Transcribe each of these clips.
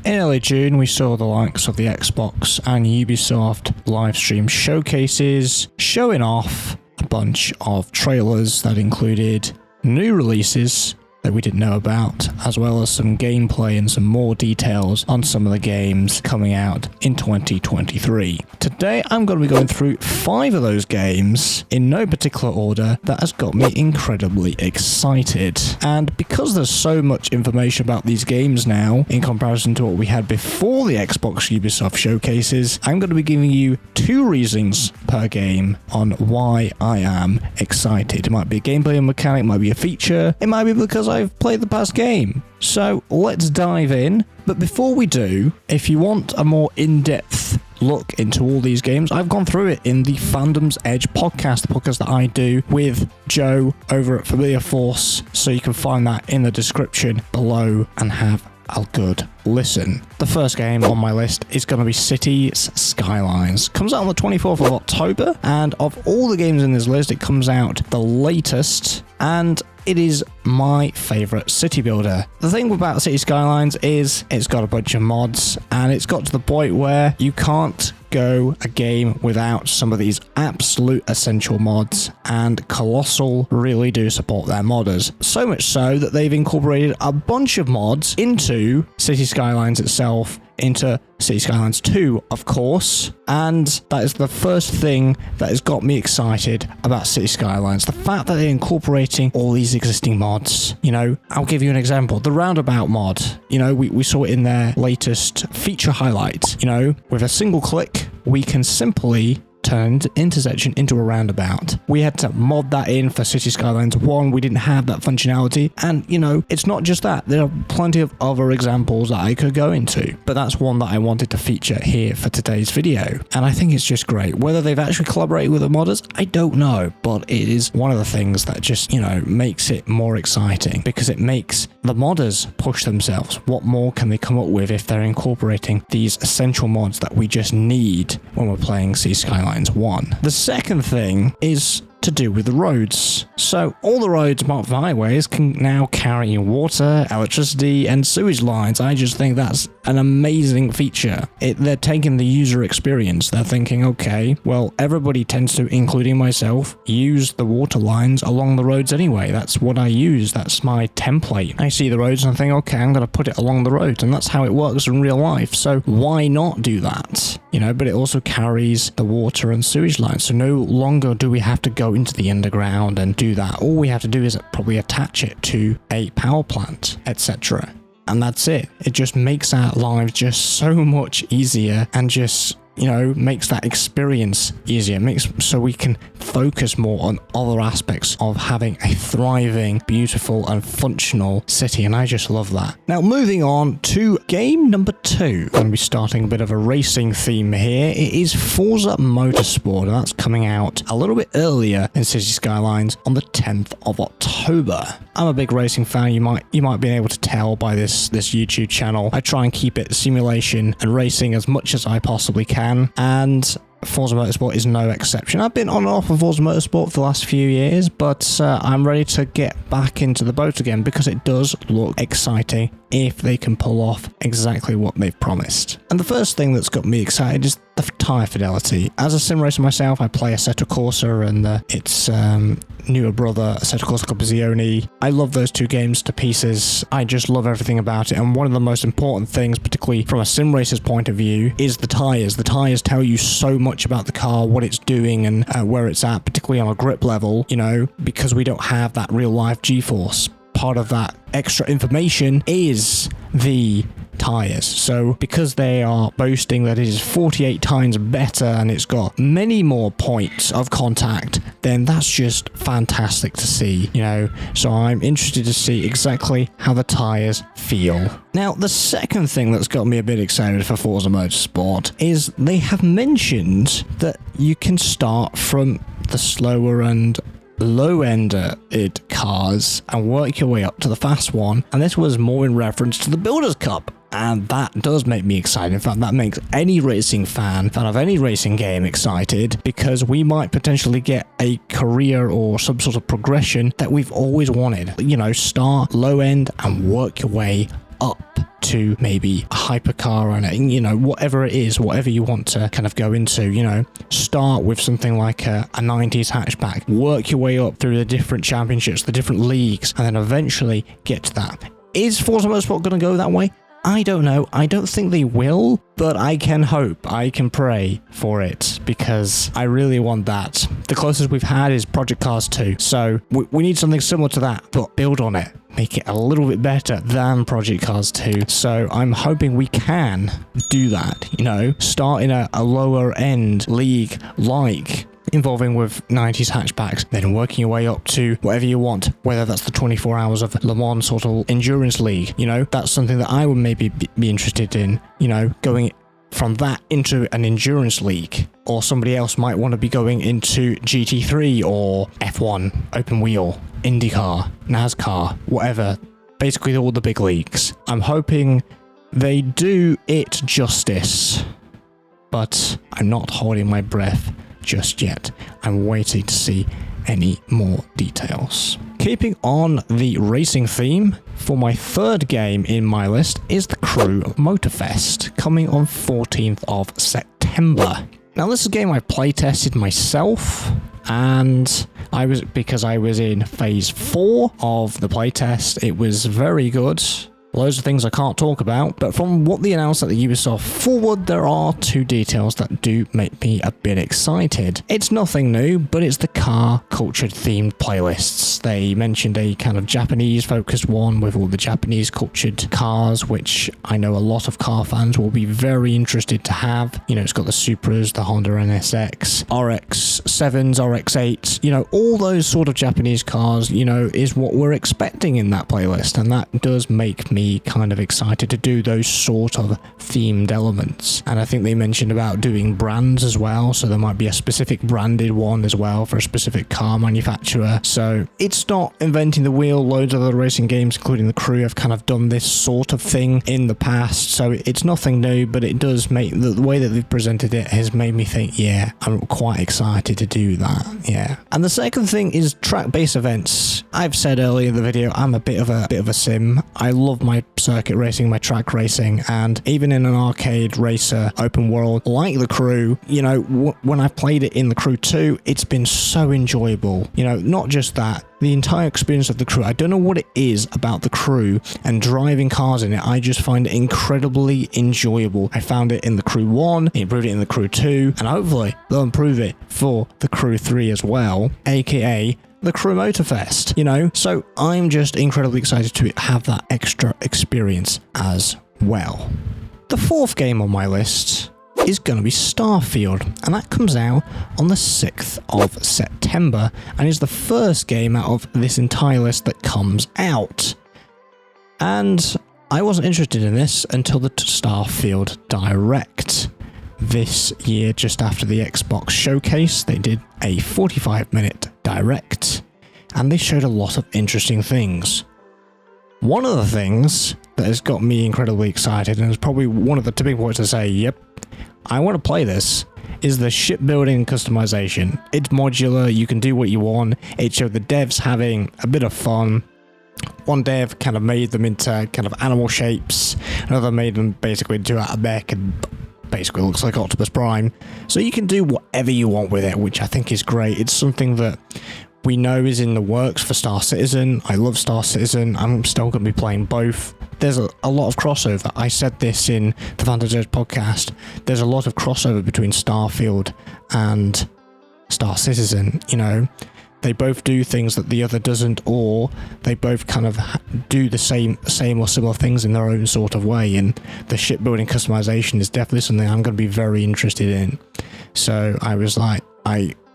In early June, we saw the likes of the Xbox and Ubisoft live stream showcases showing off a bunch of trailers that included new releases that we didn't know about, as well as some gameplay and some more details on some of the games coming out in 2023. Today, I'm going to be going through 5 of those games in no particular order that has got me incredibly excited. And because there's so much information about these games now, in comparison to what we had before the Xbox Ubisoft Showcases, I'm going to be giving you 2 reasons per game on why I am excited. It might be a gameplay mechanic, it might be a feature, it might be because I've played the past game. So let's dive in. But before we do, if you want a more in-depth look into all these games, I've gone through it in the Fandom's Edge podcast, the podcast that I do with Joe over at Familiar Force. So you can find that in the description below and have a good listen. The first game on my list is going to be Cities Skylines. Comes out on the 24th of October, and of all the games in this list, it comes out the latest, and it is my favourite city builder. The thing about Cities Skylines is it's got a bunch of mods, and it's got to the point where you can't go a game without some of these absolute essential mods, and Colossal really do support their modders. So much so that they've incorporated a bunch of mods into Cities Skylines itself, into Cities Skylines II, of course, and that is the first thing that has got me excited about Cities Skylines. The fact that they're incorporating all these existing mods. You know, I'll give you an example. The roundabout mod, you know, we saw it in their latest feature highlight. You know, with a single click, we can simply turn intersection into a roundabout. We had to mod that in for Cities Skylines 1. We didn't have that functionality. And, you know, it's not just that. There are plenty of other examples that I could go into. But that's one that I wanted to feature here for today's video. And I think it's just great. Whether they've actually collaborated with the modders, I don't know. But it is one of the things that just, you know, makes it more exciting. Because it makes the modders push themselves. What more can they come up with if they're incorporating these essential mods that we just need when we're playing Cities Skylines 1. The second thing is to do with the roads. So all the roads apart from highways can now carry water, electricity and sewage lines. I just think that's an amazing feature. They're taking the user experience. They're thinking, okay, well, everybody tends to, including myself, use the water lines along the roads anyway. That's what I use. That's my template. I see the roads and I think, okay, I'm going to put it along the road, and that's how it works in real life. So why not do that? You know, but it also carries the water and sewage lines. So no longer do we have to go into the underground and do that. All we have to do is probably attach it to a power plant, etc. And that's it. It just makes our lives just so much easier, and just, you know, makes that experience easier. Makes so we can focus more on other aspects of having a thriving, beautiful and functional city, and I just love that. Now moving on to game number 2. I'm going to be starting a bit of a racing theme here. It is Forza Motorsport, and that's coming out a little bit earlier in Cities Skylines on the 10th of October. I'm a big racing fan. You might be able to tell by this YouTube channel. I try and keep it simulation and racing as much as I possibly can, and Forza Motorsport is no exception. I've been on and off of Forza Motorsport for the last few years, but I'm ready to get back into the boat again because it does look exciting if they can pull off exactly what they've promised. And the first thing that's got me excited is the tyre fidelity. As a sim racer myself, I play Assetto Corsa and its newer brother, Assetto Corsa Competizione. I love those two games to pieces. I just love everything about it. And one of the most important things, particularly from a sim racer's point of view, is the tyres. The tyres tell you so much about the car, what it's doing and where it's at, particularly on a grip level, you know, because we don't have that real life G-force. Part of that extra information is the tyres. So because they are boasting that it is 48 times better and it's got many more points of contact, then that's just fantastic to see, you know. So I'm interested to see exactly how the tyres feel. Now, the second thing that's got me a bit excited for Forza Motorsport is they have mentioned that you can start from the slower and low-ended cars and work your way up to the fast one, and this was more in reference to the Builders Cup. And that does make me excited. In fact, that makes any racing fan of any racing game excited, because we might potentially get a career or some sort of progression that we've always wanted. You know, start low end and work your way up to maybe a hypercar and, you know, whatever it is, whatever you want to kind of go into, you know, start with something like a 90s hatchback, work your way up through the different championships, the different leagues, and then eventually get to that. Is Forza Motorsport going to go that way? I don't know. I don't think they will, but I can hope, I can pray for it, because I really want that. The closest we've had is Project Cars 2, so we need something similar to that, but build on it. Make it a little bit better than Project Cars 2. So I'm hoping we can do that, you know, start in a lower end league like involving with 90s hatchbacks, then working your way up to whatever you want, whether that's the 24 hours of Le Mans sort of endurance league, you know, that's something that I would maybe be interested in, you know, going from that into an endurance league. Or somebody else might want to be going into GT3 or F1, open wheel, IndyCar, NASCAR, whatever. Basically all the big leagues. I'm hoping they do it justice, but I'm not holding my breath just yet. I'm waiting to see any more details. Keeping on the racing theme, for my third game in my list is the Crew Motorfest, coming on 14th of September. Now this is a game I playtested myself, and because I was in phase 4 of the playtest. It was very good. Loads of things I can't talk about, but from what they announced at the Ubisoft Forward, there are 2 details that do make me a bit excited. It's nothing new, but it's the car culture themed playlists. They mentioned a kind of Japanese focused one with all the Japanese cultured cars, which I know a lot of car fans will be very interested to have. You know, it's got the Supras, the Honda NSX, RX-7s, RX-8s, you know, all those sort of Japanese cars, you know, is what we're expecting in that playlist, and that does make me kind of excited to do those sort of themed elements. And I think they mentioned about doing brands as well, so there might be a specific branded one as well for a specific car manufacturer. So it's not inventing the wheel. Loads of other racing games, including the Crew, have kind of done this sort of thing in the past, so it's nothing new, but it does make the way that they've presented it has made me think, yeah, I'm quite excited to do that. Yeah. And the second thing is track-based events. I've said earlier in the video, I'm a bit of a sim. I love my circuit racing, my track racing, and even in an arcade racer open world like the Crew, you know, when I've played it in the Crew 2, it's been so enjoyable. You know, not just that, the entire experience of the Crew, I don't know what it is about the Crew and driving cars in it, I just find it incredibly enjoyable. I found it in the Crew 1, improved it in the Crew 2, and hopefully they'll improve it for the Crew 3 as well, aka the Crew Motorfest, you know? So I'm just incredibly excited to have that extra experience as well. The fourth game on my list is going to be Starfield, and that comes out on the 6th of September and is the first game out of this entire list that comes out. And I wasn't interested in this until the Starfield Direct. This year, just after the Xbox showcase, they did a 45-minute direct, and they showed a lot of interesting things. One of the things that has got me incredibly excited, and is probably one of the tipping points to say, yep, I want to play this, is the shipbuilding customization. It's modular, you can do what you want. It showed the devs having a bit of fun. One dev kind of made them into kind of animal shapes, another made them basically into a mech, and basically looks like Optimus Prime. So you can do whatever you want with it, which I think is great. It's something that we know is in the works for Star Citizen. I love Star Citizen. I'm still going to be playing both. There's a lot of crossover. I said this in the Fandom podcast. There's a lot of crossover between Starfield and Star Citizen, you know. They both do things that the other doesn't, or they both kind of do the same or similar things in their own sort of way. And the shipbuilding customization is definitely something I'm going to be very interested in. So I was like,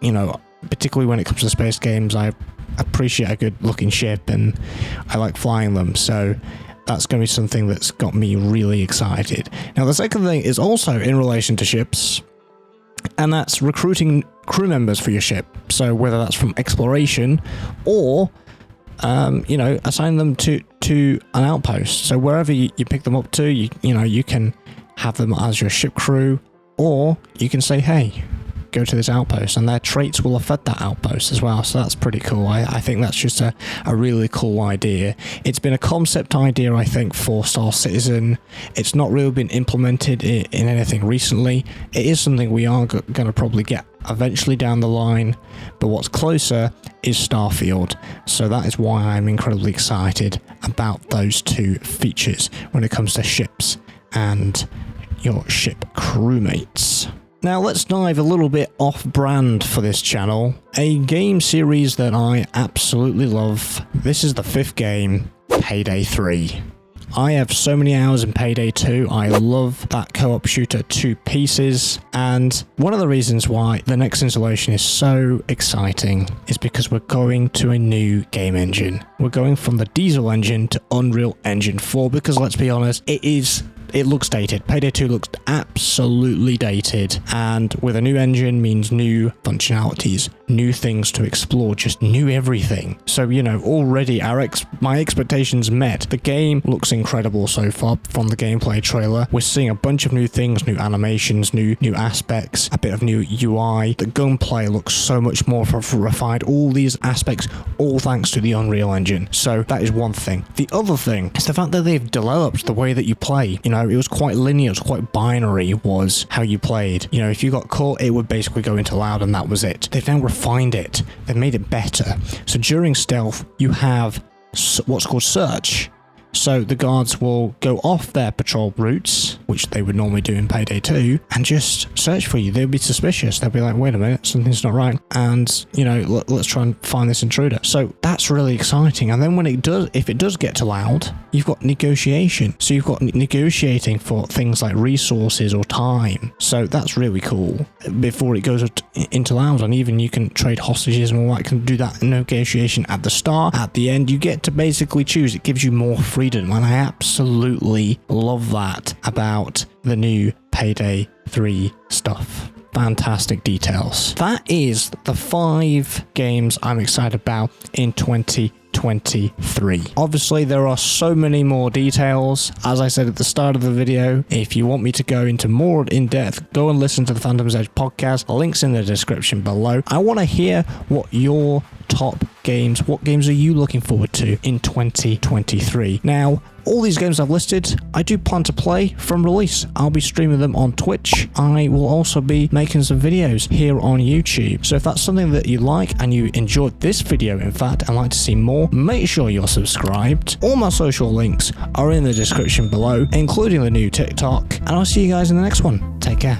you know, particularly when it comes to space games, I appreciate a good looking ship and I like flying them. So that's going to be something that's got me really excited. Now, the second thing is also in relation to ships, and that's recruiting crew members for your ship. So whether that's from exploration or, you know, assign them to an outpost. So wherever you pick them up to, you know, you can have them as your ship crew, or you can say, hey, go to this outpost, and their traits will affect that outpost as well. So that's pretty cool. I think that's just a really cool idea. It's been a concept idea, I think, for Star Citizen. It's not really been implemented in anything recently. It is something we are going to probably get eventually down the line, but what's closer is Starfield. So that is why I'm incredibly excited about those two features when it comes to ships and your ship crewmates. Now let's dive a little bit off-brand for this channel. A game series that I absolutely love. This is the 5th game, Payday 3. I have so many hours in Payday 2. I love that co-op shooter to pieces, and one of the reasons why the next installation is so exciting is because we're going to a new game engine. We're going from the Diesel engine to Unreal Engine 4, because let's be honest, it looks dated. Payday 2 looks absolutely dated, and with a new engine means new functionalities, new things to explore, just new everything. So, you know, already my expectations met. The game looks incredible so far from the gameplay trailer. We're seeing a bunch of new things, new animations, new aspects, a bit of new UI. The gunplay looks so much more refined. All these aspects, all thanks to the Unreal Engine. So that is one thing. The other thing is the fact that they've developed the way that you play. You know, it was quite linear, it was quite binary, was how you played. You know, if you got caught, it would basically go into loud and that was it. They've now refined it. They've made it better. So during stealth, you have what's called search. So the guards will go off their patrol routes, which they would normally do in Payday 2, and just search for you. They'll be suspicious. They'll be like, wait a minute, something's not right. And, you know, let's try and find this intruder. So that's really exciting. And then when if it does get to loud, you've got negotiation. So you've got negotiating for things like resources or time. So that's really cool. Before it goes into loud, and even you can trade hostages and all that, can do that negotiation at the start. At the end, you get to basically choose. It gives you more freedom, and I absolutely love that about the new Payday 3 stuff. Fantastic details. That is the 5 games I'm excited about in 2023. Obviously, there are so many more details. As I said at the start of the video, if you want me to go into more in depth, go and listen to the Fandom's Edge podcast. Links in the description below. I want to hear what your top games, what games are you looking forward to in 2023? Now, all these games I've listed, I do plan to play from release. I'll be streaming them on Twitch. I will also be making some videos here on YouTube. So if that's something that you like and you enjoyed this video, in fact, and like to see more, make sure you're subscribed. All my social links are in the description below, including the new TikTok. And I'll see you guys in the next one. Take care.